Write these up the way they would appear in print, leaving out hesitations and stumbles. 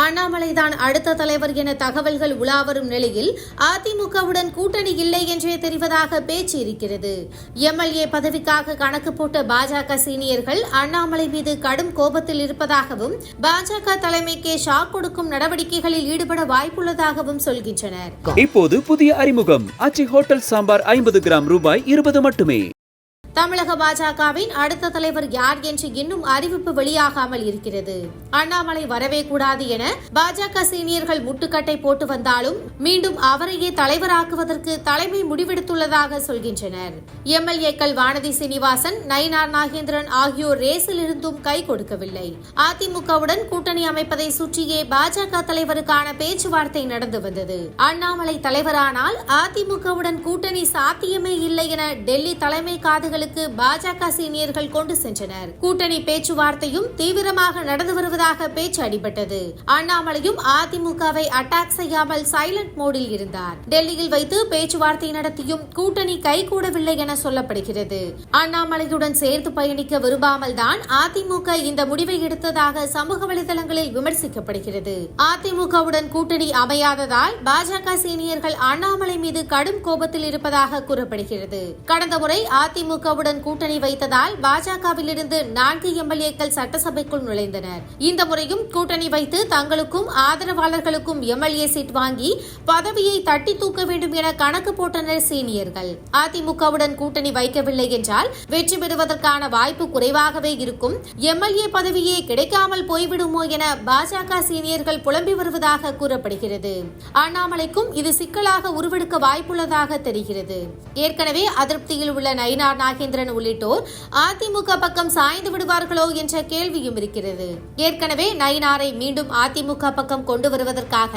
அண்ணாமலைதான் அடுத்த தலைவர் என தகவல்கள் உலாவரும் நிலையில் அதிமுகவுடன் கூட்டணி இல்லை என்றே தெரிவதாக பேச்சு இருக்கிறது. எம்எல்ஏ பதவிக்காக கணக்கு போட்ட பாஜக சீனியர்கள் அண்ணாமலை மீது கடும் கோபத்தில் இருப்பதாகவும் பாஜக தலைமைக்கே ஷாக் கொடுக்கும் நடவடிக்கைகளில் ஈடுபட வாய்ப்புள்ளதாகவும் சொல்கின்றனர். இப்போது புதிய அறிமுகம் ஆச்சி ஹோட்டல் சாம்பார் 50 கிராம் ரூபாய் 20 மட்டுமே. தமிழக பாஜகவின் அடுத்த தலைவர் யார் என்று இன்னும் அறிவிப்பு வெளியாகாமல் இருக்கிறது. அண்ணாமலை வரவே கூடாது என பாஜக சீனியர்கள் முட்டுக்கட்டை போட்டு வந்தாலும் மீண்டும் அவரையே தலைவராக்குவதற்கு தலைமை முடிவெடுத்துள்ளதாக சொல்கின்றனர். எம்எல்ஏக்கள் வானதி சீனிவாசன், நயினார் நாகேந்திரன் ஆகியோர் ரேஸில் இருந்தும் கை கொடுக்கவில்லை. அதிமுகவுடன் கூட்டணி அமைப்பதை சுற்றியே பாஜக தலைவருக்கான பேச்சுவார்த்தை நடந்து வந்தது. அண்ணாமலை தலைவரானால் அதிமுகவுடன் கூட்டணி சாத்தியமே இல்லை என டெல்லி தலைமை காதுகளுக்கு பாஜக சீனியர்கள் கொண்டு சென்றனர். கூட்டணி பேச்சுவார்த்தையும் தீவிரமாக நடந்து வருவதாக பேச்சு அடிபட்டது. அண்ணாமலையும் அதிமுகவை அட்டாக் செய்யாமல் சைலண்ட் மோடில் இருந்தார். டெல்லியில் வைத்து பேச்சுவார்த்தை நடத்தியும் கூட்டணி கைகூடவில்லை என சொல்லப்படுகிறது. அண்ணாமலையுடன் சேர்த்து பயணிக்க விரும்பாமல் தான் அதிமுக இந்த முடிவை எடுத்ததாக சமூக வலைதளங்களில் விமர்சிக்கப்படுகிறது. அதிமுகவுடன் கூட்டணி அமையாததால் பாஜக சீனியர்கள் அண்ணாமலை மீது கடும் கோபத்தில் இருப்பதாக கூறப்படுகிறது. கடந்த முறை அதிமுக கூட்டணி வைத்ததால் பாஜகவில் இருந்து 4 எம்எல்ஏக்கள் சட்டசபைக்குள் நுழைந்தனர். இந்த முறையும் கூட்டணி வைத்து தங்களுக்கும் ஆதரவாளர்களுக்கும் எம்எல்ஏ சீட் வாங்கி பதவியை தட்டி தூக்க வேண்டும் என கணக்கு போட்டனர் சீனியர்கள். அதிமுகவுடன் கூட்டணி வைக்கவில்லை என்றால் வெற்றி பெறுவதற்கான வாய்ப்பு குறைவாகவே இருக்கும். எம்எல்ஏ பதவியே கிடைக்காமல் போய்விடுமோ என பாஜக சீனியர்கள் புலம்பி வருவதாக கூறப்படுகிறது. அண்ணாமலைக்கும் இது சிக்கலாக உருவெடுக்க வாய்ப்புள்ளதாக தெரிகிறது. ஏற்கனவே அதிருப்தியில் உள்ள நயினார் நாகேந்திரன் உள்ளிட்டோர் அதிமுக பக்கம் சாய்ந்து விடுவார்களோ என்ற கேள்வியும் இருக்கிறது. ஏற்கனவே நயினாரை மீண்டும் அதிமுக பக்கம் கொண்டு வருவதற்காக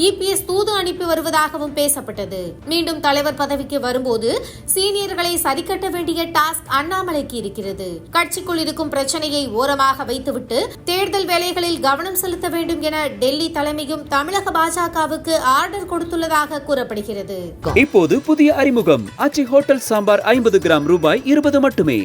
இபிஎஸ் தூது அனுப்பி வருவதாகவும் பேசப்பட்டது. மீண்டும் தலைவர் பதவிக்கு வரும்போது சீனியர்களை சரிக்கட்ட வேண்டிய டாஸ்க் அண்ணாமலைக்கு இருக்கிறது. கட்சிக்குள் இருக்கும் பிரச்சனையை ஓரமாக வைத்துவிட்டு தேர்தல் வேலைகளில் கவனம் செலுத்த வேண்டும் என டெல்லி தலைமையும் தமிழக பாஜகவுக்கு ஆர்டர் கொடுத்துள்ளதாக கூறப்படுகிறது. இப்போது புதிய அறிமுகம் ஆச்சி ஹோட்டல் சாம்பார் 50 கிராம் ரூபாய் 20 மட்டுமே.